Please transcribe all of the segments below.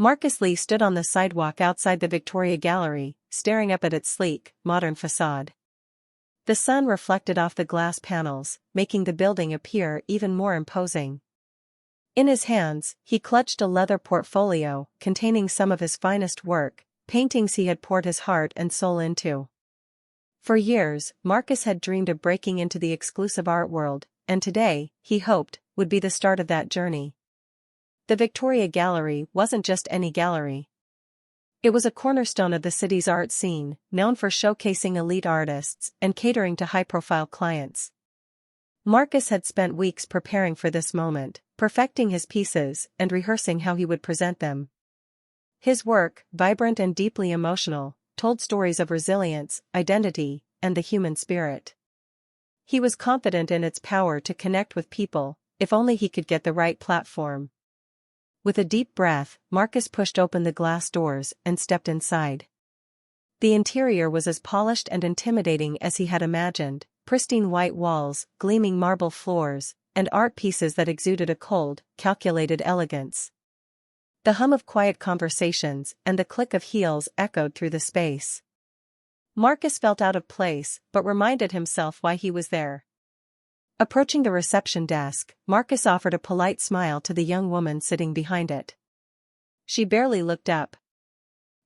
Marcus Lee stood on the sidewalk outside the Victoria Gallery, staring up at its sleek, modern facade. The sun reflected off the glass panels, making the building appear even more imposing. In his hands, he clutched a leather portfolio containing some of his finest work, paintings he had poured his heart and soul into. For years, Marcus had dreamed of breaking into the exclusive art world, and today, he hoped, would be the start of that journey. The Victoria Gallery wasn't just any gallery. It was a cornerstone of the city's art scene, known for showcasing elite artists and catering to high-profile clients. Marcus had spent weeks preparing for this moment, perfecting his pieces and rehearsing how he would present them. His work, vibrant and deeply emotional, told stories of resilience, identity, and the human spirit. He was confident in its power to connect with people, if only he could get the right platform. With a deep breath, Marcus pushed open the glass doors and stepped inside. The interior was as polished and intimidating as he had imagined, pristine white walls, gleaming marble floors, and art pieces that exuded a cold, calculated elegance. The hum of quiet conversations and the click of heels echoed through the space. Marcus felt out of place, but reminded himself why he was there. Approaching the reception desk, Marcus offered a polite smile to the young woman sitting behind it. She barely looked up.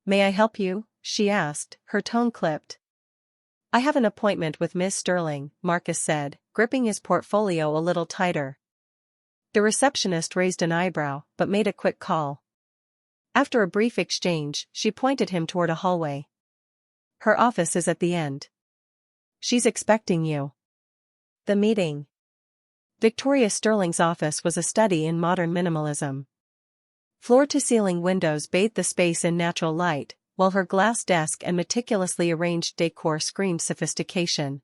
"May I help you?" she asked, her tone clipped. "I have an appointment with Miss Sterling," Marcus said, gripping his portfolio a little tighter. The receptionist raised an eyebrow, but made a quick call. After a brief exchange, she pointed him toward a hallway. "Her office is at the end. She's expecting you." The meeting. Victoria Sterling's office was a study in modern minimalism. Floor-to-ceiling windows bathed the space in natural light, while her glass desk and meticulously arranged decor screamed sophistication.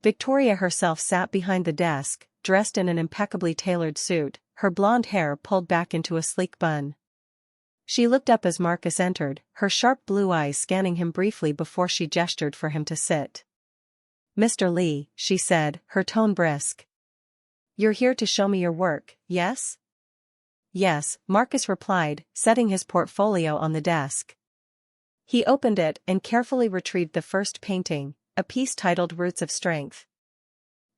Victoria herself sat behind the desk, dressed in an impeccably tailored suit, her blonde hair pulled back into a sleek bun. She looked up as Marcus entered, her sharp blue eyes scanning him briefly before she gestured for him to sit. "Mr. Lee," she said, her tone brisk. "You're here to show me your work, yes?" "Yes," Marcus replied, setting his portfolio on the desk. He opened it and carefully retrieved the first painting, a piece titled Roots of Strength.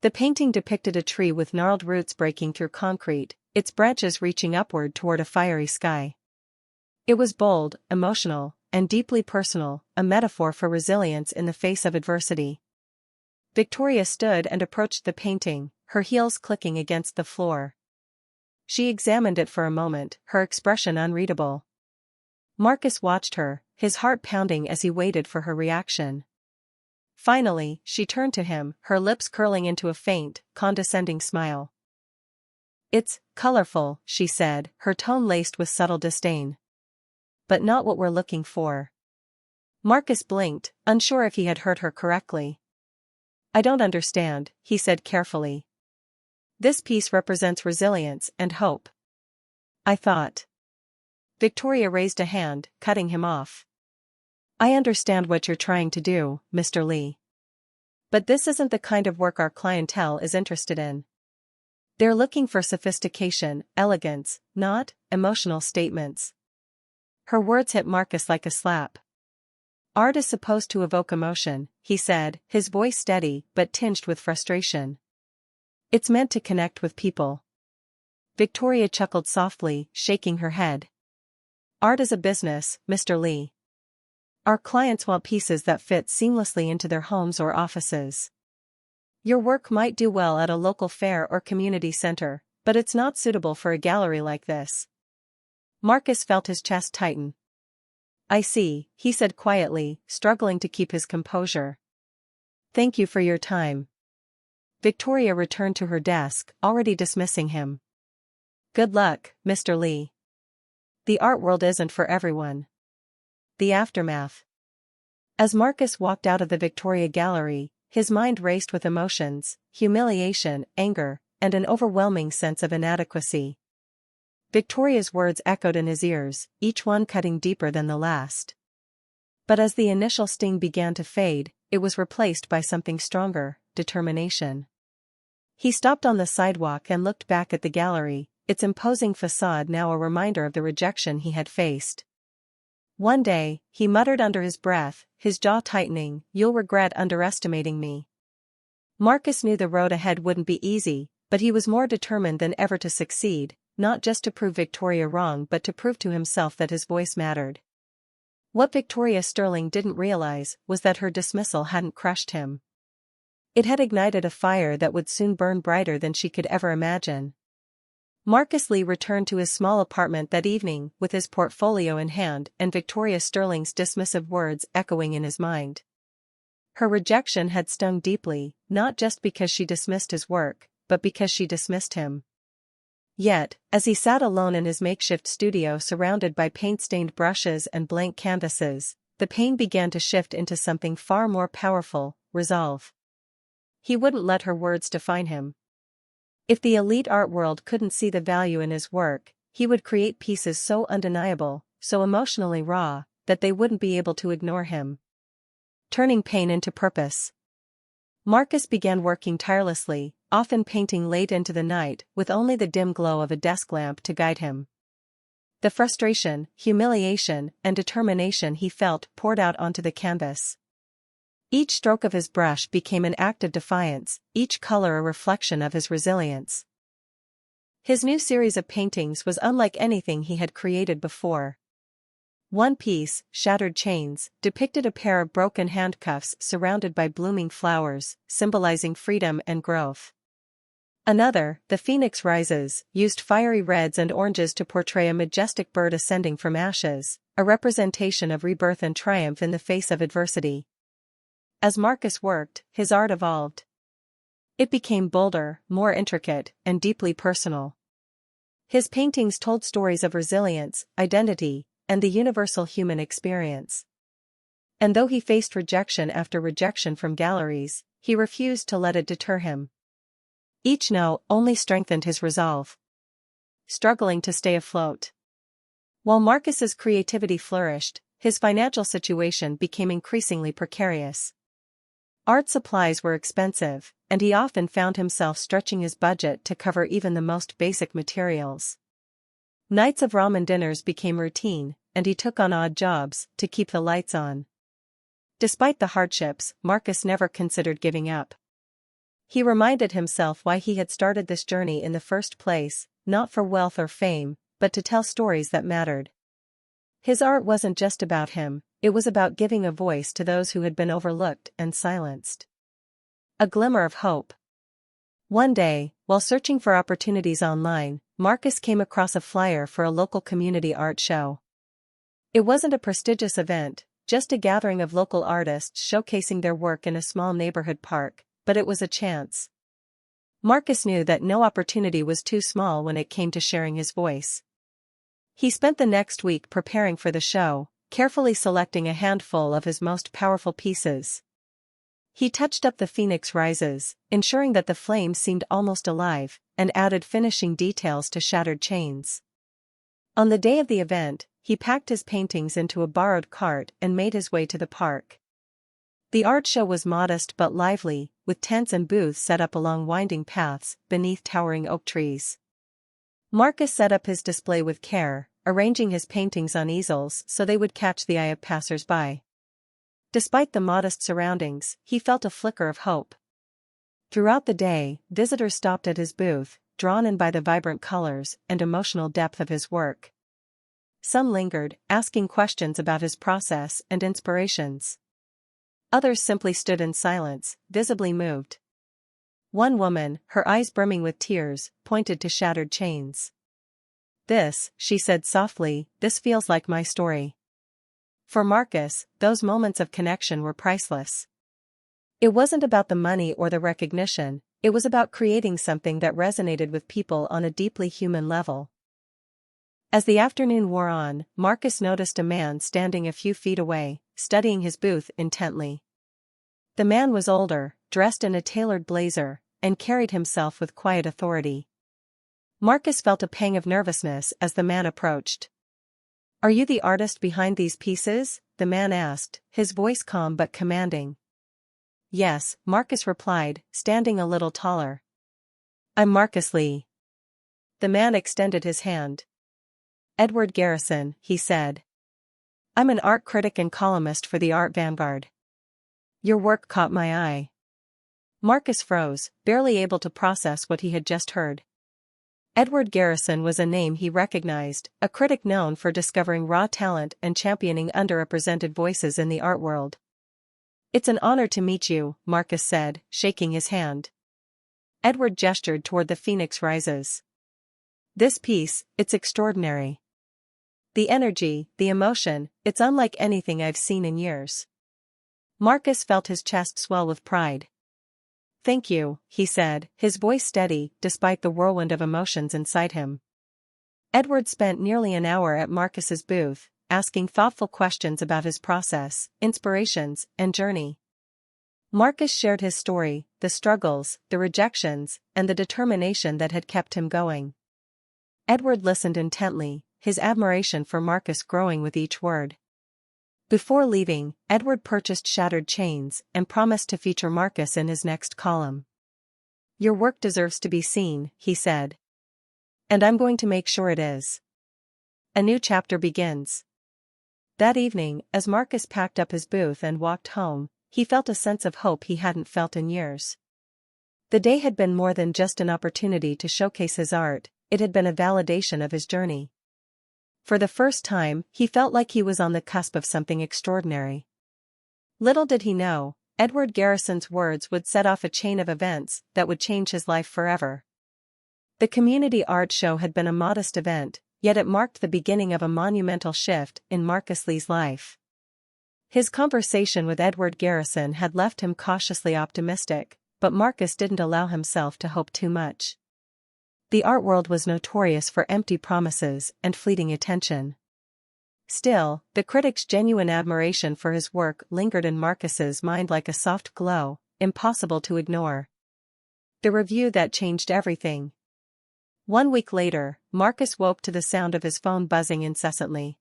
The painting depicted a tree with gnarled roots breaking through concrete, its branches reaching upward toward a fiery sky. It was bold, emotional, and deeply personal, a metaphor for resilience in the face of adversity. Victoria stood and approached the painting, her heels clicking against the floor. She examined it for a moment, her expression unreadable. Marcus watched her, his heart pounding as he waited for her reaction. Finally, she turned to him, her lips curling into a faint, condescending smile. "It's colorful," she said, her tone laced with subtle disdain. "But not what we're looking for." Marcus blinked, unsure if he had heard her correctly. "I don't understand," he said carefully. "This piece represents resilience and hope." "I thought." Victoria raised a hand, cutting him off. "I understand what you're trying to do, Mr. Lee. But this isn't the kind of work our clientele is interested in. They're looking for sophistication, elegance, not emotional statements." Her words hit Marcus like a slap. "Art is supposed to evoke emotion," he said, his voice steady but tinged with frustration. "It's meant to connect with people." Victoria chuckled softly, shaking her head. "Art is a business, Mr. Lee. Our clients want pieces that fit seamlessly into their homes or offices. Your work might do well at a local fair or community center, but it's not suitable for a gallery like this." Marcus felt his chest tighten. "I see," he said quietly, struggling to keep his composure. "Thank you for your time." Victoria returned to her desk, already dismissing him. "Good luck, Mr. Lee. The art world isn't for everyone." The aftermath. As Marcus walked out of the Victoria Gallery, his mind raced with emotions, humiliation, anger, and an overwhelming sense of inadequacy. Victoria's words echoed in his ears, each one cutting deeper than the last. But as the initial sting began to fade, it was replaced by something stronger, determination. He stopped on the sidewalk and looked back at the gallery, its imposing facade now a reminder of the rejection he had faced. One day, he muttered under his breath, his jaw tightening, "You'll regret underestimating me." Marcus knew the road ahead wouldn't be easy, but he was more determined than ever to succeed, not just to prove Victoria wrong but to prove to himself that his voice mattered. What Victoria Sterling didn't realize was that her dismissal hadn't crushed him. It had ignited a fire that would soon burn brighter than she could ever imagine. Marcus Lee returned to his small apartment that evening with his portfolio in hand and Victoria Sterling's dismissive words echoing in his mind. Her rejection had stung deeply, not just because she dismissed his work, but because she dismissed him. Yet, as he sat alone in his makeshift studio surrounded by paint-stained brushes and blank canvases, the pain began to shift into something far more powerful: resolve. He wouldn't let her words define him. If the elite art world couldn't see the value in his work, he would create pieces so undeniable, so emotionally raw, that they wouldn't be able to ignore him. Turning pain into purpose. Marcus began working tirelessly, often painting late into the night, with only the dim glow of a desk lamp to guide him. The frustration, humiliation, and determination he felt poured out onto the canvas. Each stroke of his brush became an act of defiance, each color a reflection of his resilience. His new series of paintings was unlike anything he had created before. One piece, Shattered Chains, depicted a pair of broken handcuffs surrounded by blooming flowers, symbolizing freedom and growth. Another, The Phoenix Rises, used fiery reds and oranges to portray a majestic bird ascending from ashes, a representation of rebirth and triumph in the face of adversity. As Marcus worked, his art evolved. It became bolder, more intricate, and deeply personal. His paintings told stories of resilience, identity, and the universal human experience. And though he faced rejection after rejection from galleries, he refused to let it deter him. Each no only strengthened his resolve. Struggling to stay afloat. While Marcus's creativity flourished, his financial situation became increasingly precarious. Art supplies were expensive, and he often found himself stretching his budget to cover even the most basic materials. Nights of ramen dinners became routine, and he took on odd jobs to keep the lights on. Despite the hardships, Marcus never considered giving up. He reminded himself why he had started this journey in the first place, not for wealth or fame, but to tell stories that mattered. His art wasn't just about him, it was about giving a voice to those who had been overlooked and silenced. A glimmer of hope. One day, while searching for opportunities online, Marcus came across a flyer for a local community art show. It wasn't a prestigious event, just a gathering of local artists showcasing their work in a small neighborhood park, but it was a chance. Marcus knew that no opportunity was too small when it came to sharing his voice. He spent the next week preparing for the show, carefully selecting a handful of his most powerful pieces. He touched up The Phoenix Rises, ensuring that the flame seemed almost alive, and added finishing details to Shattered Chains. On the day of the event, he packed his paintings into a borrowed cart and made his way to the park. The art show was modest but lively, with tents and booths set up along winding paths beneath towering oak trees. Marcus set up his display with care, arranging his paintings on easels so they would catch the eye of passers-by. Despite the modest surroundings, he felt a flicker of hope. Throughout the day, visitors stopped at his booth, drawn in by the vibrant colors and emotional depth of his work. Some lingered, asking questions about his process and inspirations. Others simply stood in silence, visibly moved. One woman, her eyes brimming with tears, pointed to Shattered Chains. "This," she said softly, "this feels like my story." For Marcus, those moments of connection were priceless. It wasn't about the money or the recognition, it was about creating something that resonated with people on a deeply human level. As the afternoon wore on, Marcus noticed a man standing a few feet away, studying his booth intently. The man was older, dressed in a tailored blazer, and carried himself with quiet authority. Marcus felt a pang of nervousness as the man approached. "Are you the artist behind these pieces?" the man asked, his voice calm but commanding. "Yes," Marcus replied, standing a little taller. "I'm Marcus Lee." the man extended his hand. "Edward Garrison," he said. "I'm an art critic and columnist for the Art Vanguard. Your work caught my eye." Marcus froze, barely able to process what he had just heard. Edward Garrison was a name he recognized, a critic known for discovering raw talent and championing underrepresented voices in the art world. "It's an honor to meet you," Marcus said, shaking his hand. Edward gestured toward The Phoenix Rises. "This piece, it's extraordinary. The energy, the emotion, it's unlike anything I've seen in years." Marcus felt his chest swell with pride. "Thank you," he said, his voice steady despite the whirlwind of emotions inside him. Edward spent nearly an hour at Marcus's booth, asking thoughtful questions about his process, inspirations, and journey. Marcus shared his story, the struggles, the rejections, and the determination that had kept him going. Edward listened intently, his admiration for Marcus growing with each word. Before leaving, Edward purchased Shattered Chains and promised to feature Marcus in his next column. "Your work deserves to be seen," he said. "And I'm going to make sure it is." A new chapter begins. That evening, as Marcus packed up his booth and walked home, he felt a sense of hope he hadn't felt in years. The day had been more than just an opportunity to showcase his art, it had been a validation of his journey. For the first time, he felt like he was on the cusp of something extraordinary. Little did he know, Edward Garrison's words would set off a chain of events that would change his life forever. The community art show had been a modest event, yet it marked the beginning of a monumental shift in Marcus Lee's life. His conversation with Edward Garrison had left him cautiously optimistic, but Marcus didn't allow himself to hope too much. The art world was notorious for empty promises and fleeting attention. Still, the critic's genuine admiration for his work lingered in Marcus's mind like a soft glow, impossible to ignore. The review that changed everything. 1 week later, Marcus woke to the sound of his phone buzzing incessantly.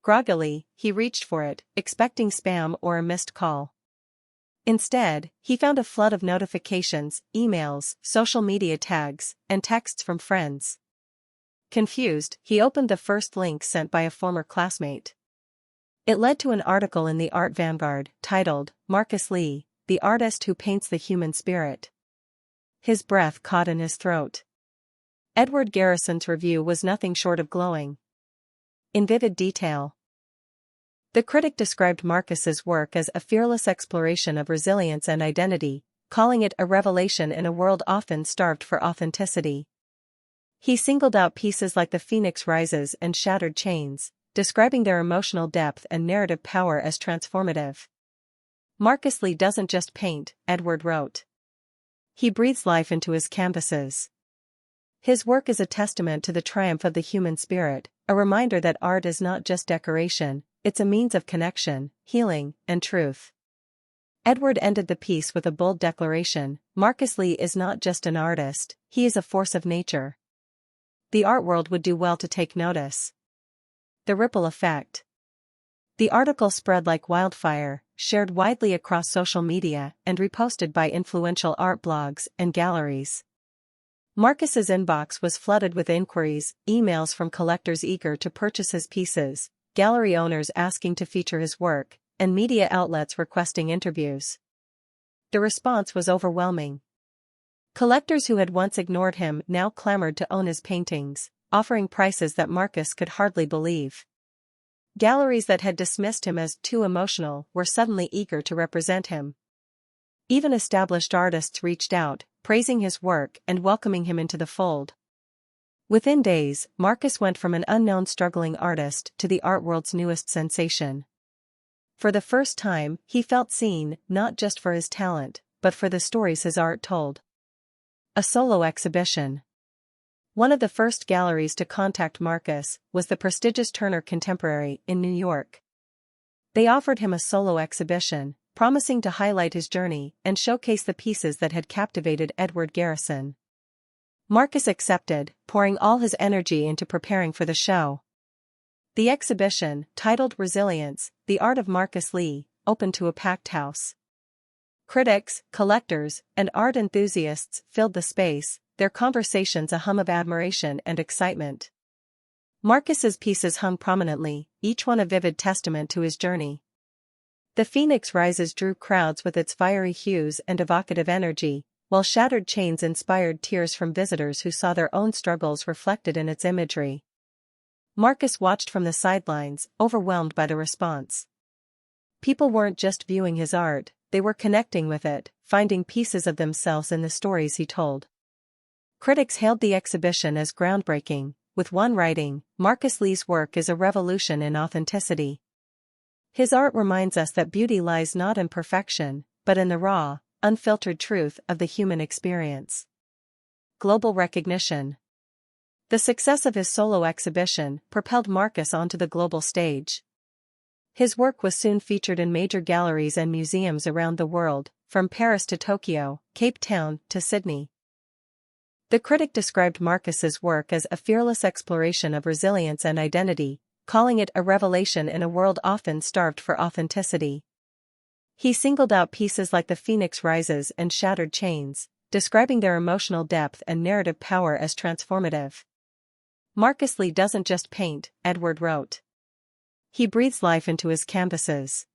Groggily, he reached for it, expecting spam or a missed call. Instead, he found a flood of notifications, emails, social media tags, and texts from friends. Confused, he opened the first link sent by a former classmate. It led to an article in the Art Vanguard, titled, "Marcus Lee, the artist who paints the human spirit." His breath caught in his throat. Edward Garrison's review was nothing short of glowing. In vivid detail, the critic described Marcus's work as a fearless exploration of resilience and identity, calling it a revelation in a world often starved for authenticity. He singled out pieces like The Phoenix Rises and Shattered Chains, describing their emotional depth and narrative power as transformative. "Marcus Lee doesn't just paint," Edward wrote. "He breathes life into his canvases. His work is a testament to the triumph of the human spirit, a reminder that art is not just decoration, it's a means of connection, healing, and truth." Edward ended the piece with a bold declaration: "Marcus Lee is not just an artist, he is a force of nature." The art world would do well to take notice. The ripple effect. The article spread like wildfire, shared widely across social media, and reposted by influential art blogs and galleries. Marcus's inbox was flooded with inquiries, emails from collectors eager to purchase his pieces, gallery owners asking to feature his work, and media outlets requesting interviews. The response was overwhelming. Collectors who had once ignored him now clamored to own his paintings, offering prices that Marcus could hardly believe. Galleries that had dismissed him as too emotional were suddenly eager to represent him. Even established artists reached out, praising his work and welcoming him into the fold. Within days, Marcus went from an unknown struggling artist to the art world's newest sensation. For the first time, he felt seen, not just for his talent, but for the stories his art told. A solo exhibition. One of the first galleries to contact Marcus was the prestigious Turner Contemporary in New York. They offered him a solo exhibition, promising to highlight his journey and showcase the pieces that had captivated Edward Garrison. Marcus accepted, pouring all his energy into preparing for the show. The exhibition, titled Resilience, The Art of Marcus Lee, opened to a packed house. Critics, collectors, and art enthusiasts filled the space, their conversations a hum of admiration and excitement. Marcus's pieces hung prominently, each one a vivid testament to his journey. The phoenix rises drew crowds with its fiery hues and evocative energy, while shattered chains inspired tears from visitors who saw their own struggles reflected in its imagery. Marcus watched from the sidelines, overwhelmed by the response. People weren't just viewing his art, they were connecting with it, finding pieces of themselves in the stories he told. Critics hailed the exhibition as groundbreaking, with one writing, "Marcus Lee's work is a revolution in authenticity." His art reminds us that beauty lies not in perfection, but in the raw, unfiltered truth of the human experience. Global recognition. The success of his solo exhibition propelled Marcus onto the global stage. His work was soon featured in major galleries and museums around the world, from Paris to Tokyo, Cape Town to Sydney. The critic described Marcus's work as a fearless exploration of resilience and identity, calling it a revelation in a world often starved for authenticity. He singled out pieces like The Phoenix Rises and Shattered Chains, describing their emotional depth and narrative power as transformative. Marcus Lee doesn't just paint, Edward wrote. He breathes life into his canvases.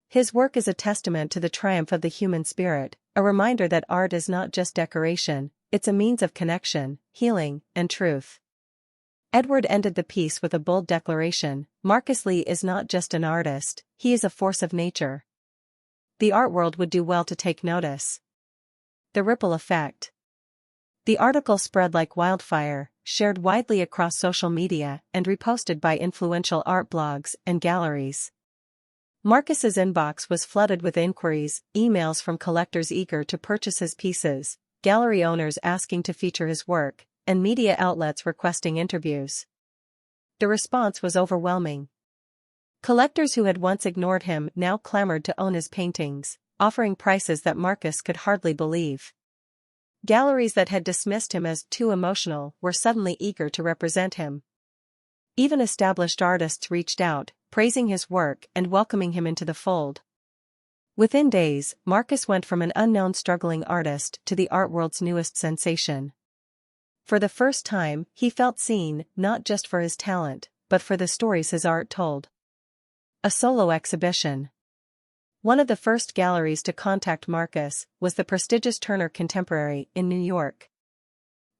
His work is a testament to the triumph of the human spirit, a reminder that art is not just decoration, it's a means of connection, healing, and truth. Edward ended the piece with a bold declaration: Marcus Lee is not just an artist, he is a force of nature. The art world would do well to take notice. The ripple effect. The article spread like wildfire, shared widely across social media and reposted by influential art blogs and galleries. Marcus's inbox was flooded with inquiries, emails from collectors eager to purchase his pieces, gallery owners asking to feature his work, and media outlets requesting interviews. The response was overwhelming. Collectors who had once ignored him now clamored to own his paintings, offering prices that Marcus could hardly believe. Galleries that had dismissed him as too emotional were suddenly eager to represent him. Even established artists reached out, praising his work and welcoming him into the fold. Within days, Marcus went from an unknown struggling artist to the art world's newest sensation. For the first time, he felt seen, not just for his talent, but for the stories his art told. A solo exhibition. One of the first galleries to contact Marcus was the prestigious Turner Contemporary in New York.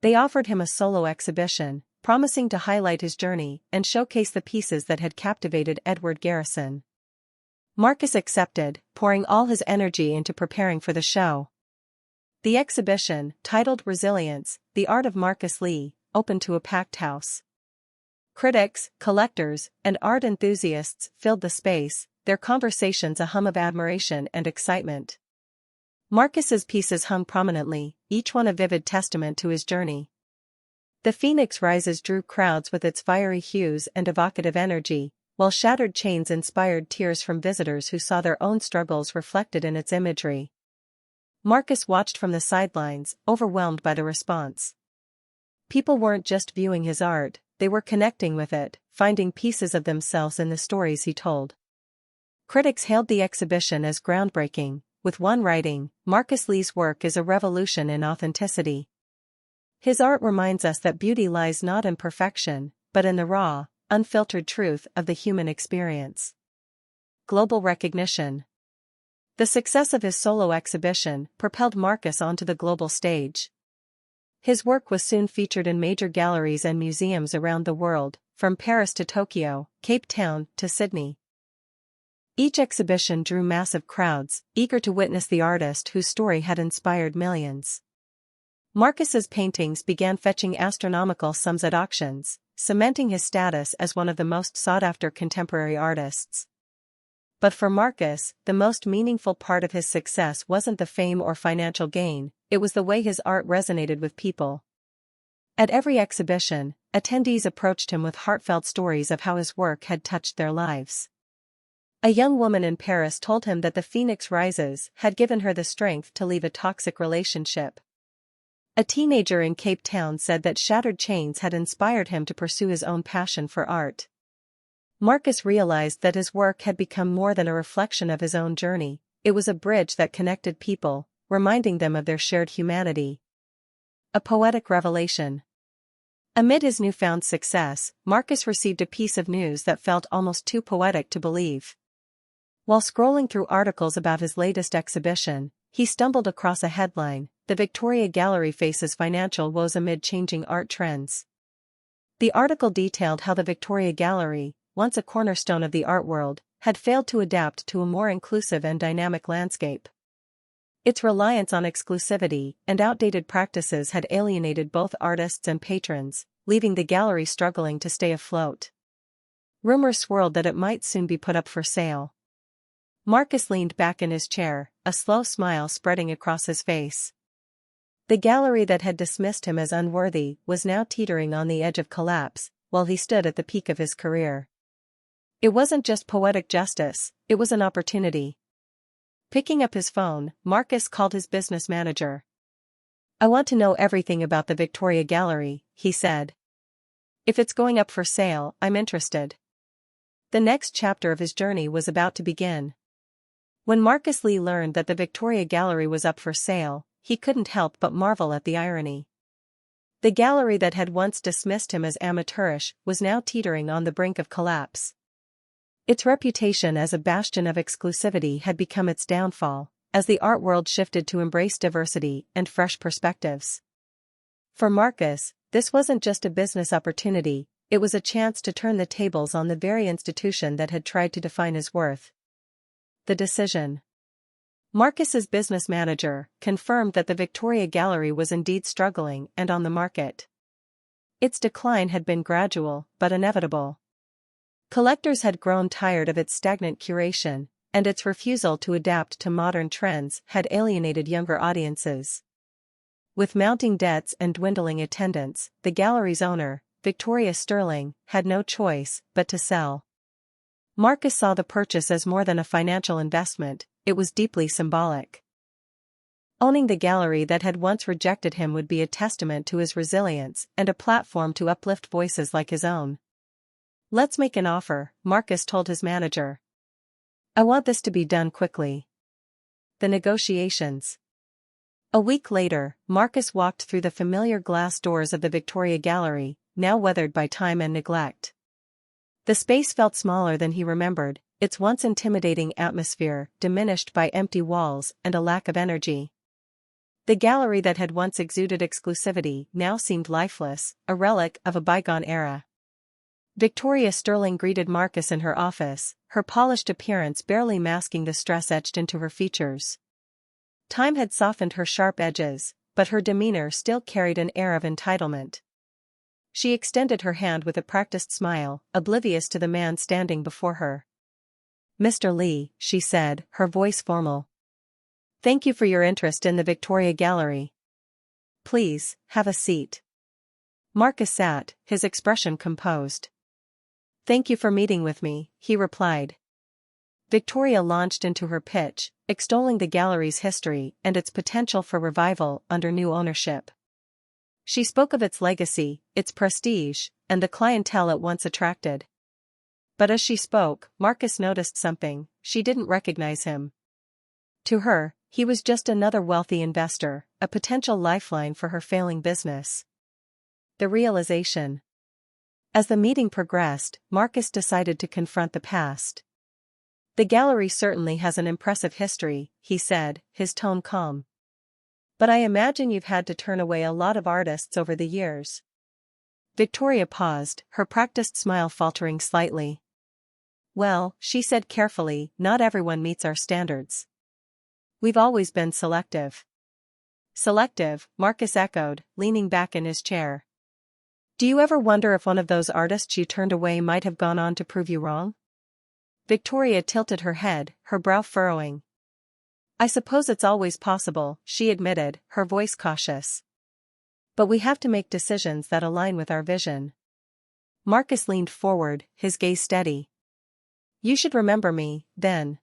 They offered him a solo exhibition, promising to highlight his journey and showcase the pieces that had captivated Edward Garrison. Marcus accepted, pouring all his energy into preparing for the show. The exhibition, titled Resilience, The Art of Marcus Lee, opened to a packed house. Critics, collectors, and art enthusiasts filled the space, their conversations a hum of admiration and excitement. Marcus's pieces hung prominently, each one a vivid testament to his journey. The Phoenix Rises drew crowds with its fiery hues and evocative energy, while Shattered Chains inspired tears from visitors who saw their own struggles reflected in its imagery. Marcus watched from the sidelines, overwhelmed by the response. People weren't just viewing his art, they were connecting with it, finding pieces of themselves in the stories he told. Critics hailed the exhibition as groundbreaking, with one writing, "Marcus Lee's work is a revolution in authenticity." His art reminds us that beauty lies not in perfection, but in the raw, unfiltered truth of the human experience. Global recognition. The success of his solo exhibition propelled Marcus onto the global stage. His work was soon featured in major galleries and museums around the world, from Paris to Tokyo, Cape Town to Sydney. Each exhibition drew massive crowds, eager to witness the artist whose story had inspired millions. Marcus's paintings began fetching astronomical sums at auctions, cementing his status as one of the most sought-after contemporary artists. But for Marcus, the most meaningful part of his success wasn't the fame or financial gain, it was the way his art resonated with people. At every exhibition, attendees approached him with heartfelt stories of how his work had touched their lives. A young woman in Paris told him that The Phoenix Rises had given her the strength to leave a toxic relationship. A teenager in Cape Town said that Shattered Chains had inspired him to pursue his own passion for art. Marcus realized that his work had become more than a reflection of his own journey, it was a bridge that connected people, reminding them of their shared humanity. A poetic revelation. Amid his newfound success, Marcus received a piece of news that felt almost too poetic to believe. While scrolling through articles about his latest exhibition, he stumbled across a headline: "The Victoria Gallery faces financial woes amid changing art trends." The article detailed how the Victoria Gallery, once a cornerstone of the art world, had failed to adapt to a more inclusive and dynamic landscape. Its reliance on exclusivity and outdated practices had alienated both artists and patrons, leaving the gallery struggling to stay afloat. Rumors swirled that it might soon be put up for sale. Marcus leaned back in his chair, a slow smile spreading across his face. The gallery that had dismissed him as unworthy was now teetering on the edge of collapse, while he stood at the peak of his career. It wasn't just poetic justice, it was an opportunity. Picking up his phone, Marcus called his business manager. "I want to know everything about the Victoria Gallery," he said. "If it's going up for sale, I'm interested." The next chapter of his journey was about to begin. When Marcus Lee learned that the Victoria Gallery was up for sale, he couldn't help but marvel at the irony. The gallery that had once dismissed him as amateurish was now teetering on the brink of collapse. Its reputation as a bastion of exclusivity had become its downfall, as the art world shifted to embrace diversity and fresh perspectives. For Marcus, this wasn't just a business opportunity, it was a chance to turn the tables on the very institution that had tried to define his worth. The decision. Marcus's business manager confirmed that the Victoria Gallery was indeed struggling and on the market. Its decline had been gradual, but inevitable. Collectors had grown tired of its stagnant curation, and its refusal to adapt to modern trends had alienated younger audiences. With mounting debts and dwindling attendance, the gallery's owner, Victoria Sterling, had no choice but to sell. Marcus saw the purchase as more than a financial investment, it was deeply symbolic. Owning the gallery that had once rejected him would be a testament to his resilience and a platform to uplift voices like his own. "Let's make an offer," Marcus told his manager. "I want this to be done quickly." The negotiations. A week later, Marcus walked through the familiar glass doors of the Victoria Gallery, now weathered by time and neglect. The space felt smaller than he remembered, its once intimidating atmosphere diminished by empty walls and a lack of energy. The gallery that had once exuded exclusivity now seemed lifeless, a relic of a bygone era. Victoria Sterling greeted Marcus in her office, her polished appearance barely masking the stress etched into her features. Time had softened her sharp edges, but her demeanor still carried an air of entitlement. She extended her hand with a practiced smile, oblivious to the man standing before her. "Mr. Lee," she said, her voice formal. "Thank you for your interest in the Victoria Gallery. Please, have a seat." Marcus sat, his expression composed. "Thank you for meeting with me," he replied. Victoria launched into her pitch, extolling the gallery's history and its potential for revival under new ownership. She spoke of its legacy, its prestige, and the clientele it once attracted. But as she spoke, Marcus noticed something: she didn't recognize him. To her, he was just another wealthy investor, a potential lifeline for her failing business. The realization. As the meeting progressed, Marcus decided to confront the past. "The gallery certainly has an impressive history," he said, his tone calm. "But I imagine you've had to turn away a lot of artists over the years." Victoria paused, her practiced smile faltering slightly. "Well," she said carefully, "not everyone meets our standards. We've always been selective." "Selective," Marcus echoed, leaning back in his chair. "Do you ever wonder if one of those artists you turned away might have gone on to prove you wrong?" Victoria tilted her head, her brow furrowing. "I suppose it's always possible," she admitted, her voice cautious. "But we have to make decisions that align with our vision." Marcus leaned forward, his gaze steady. "You should remember me, then.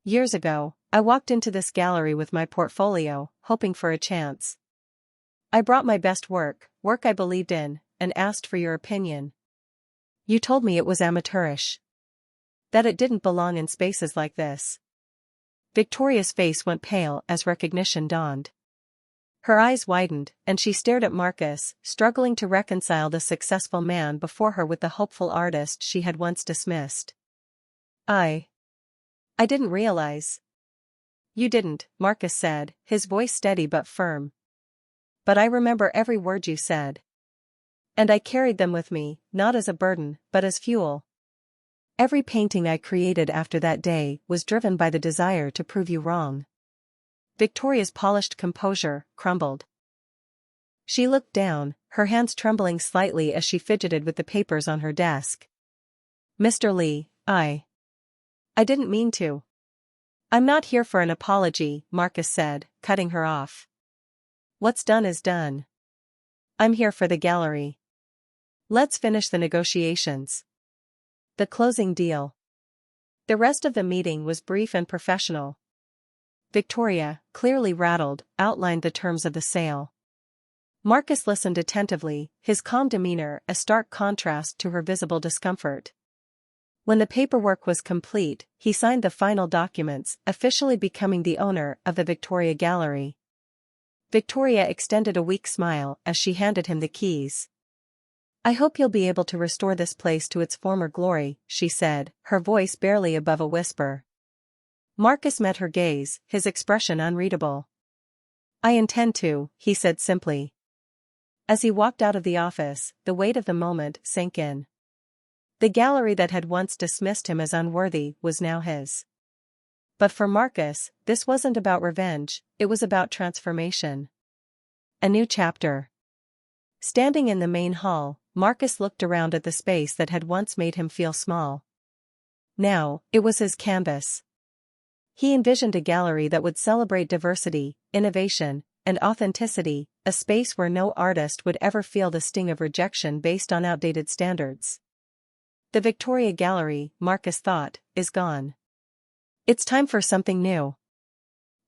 Years ago, I walked into this gallery with my portfolio, hoping for a chance. I brought my best work I believed in, and asked for your opinion. You told me it was amateurish. That it didn't belong in spaces like this." Victoria's face went pale as recognition dawned. Her eyes widened, and she stared at Marcus, struggling to reconcile the successful man before her with the hopeful artist she had once dismissed. I didn't realize. You didn't, Marcus said, his voice steady but firm. But I remember every word you said. And I carried them with me, not as a burden, but as fuel. Every painting I created after that day was driven by the desire to prove you wrong. Victoria's polished composure crumbled. She looked down, her hands trembling slightly as she fidgeted with the papers on her desk. Mr. Lee, I didn't mean to. I'm not here for an apology, Marcus said, cutting her off. What's done is done. I'm here for the gallery. Let's finish the negotiations. The closing deal. The rest of the meeting was brief and professional. Victoria, clearly rattled, outlined the terms of the sale. Marcus listened attentively, his calm demeanor a stark contrast to her visible discomfort. When the paperwork was complete, he signed the final documents, officially becoming the owner of the Victoria Gallery. Victoria extended a weak smile as she handed him the keys. I hope you'll be able to restore this place to its former glory, she said, her voice barely above a whisper. Marcus met her gaze, his expression unreadable. I intend to, he said simply. As he walked out of the office, the weight of the moment sank in. The gallery that had once dismissed him as unworthy was now his. But for Marcus, this wasn't about revenge, it was about transformation. A new chapter. Standing in the main hall, Marcus looked around at the space that had once made him feel small. Now, it was his canvas. He envisioned a gallery that would celebrate diversity, innovation, and authenticity, a space where no artist would ever feel the sting of rejection based on outdated standards. The Victoria Gallery, Marcus thought, is gone. It's time for something new.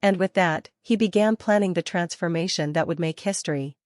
And with that, he began planning the transformation that would make history.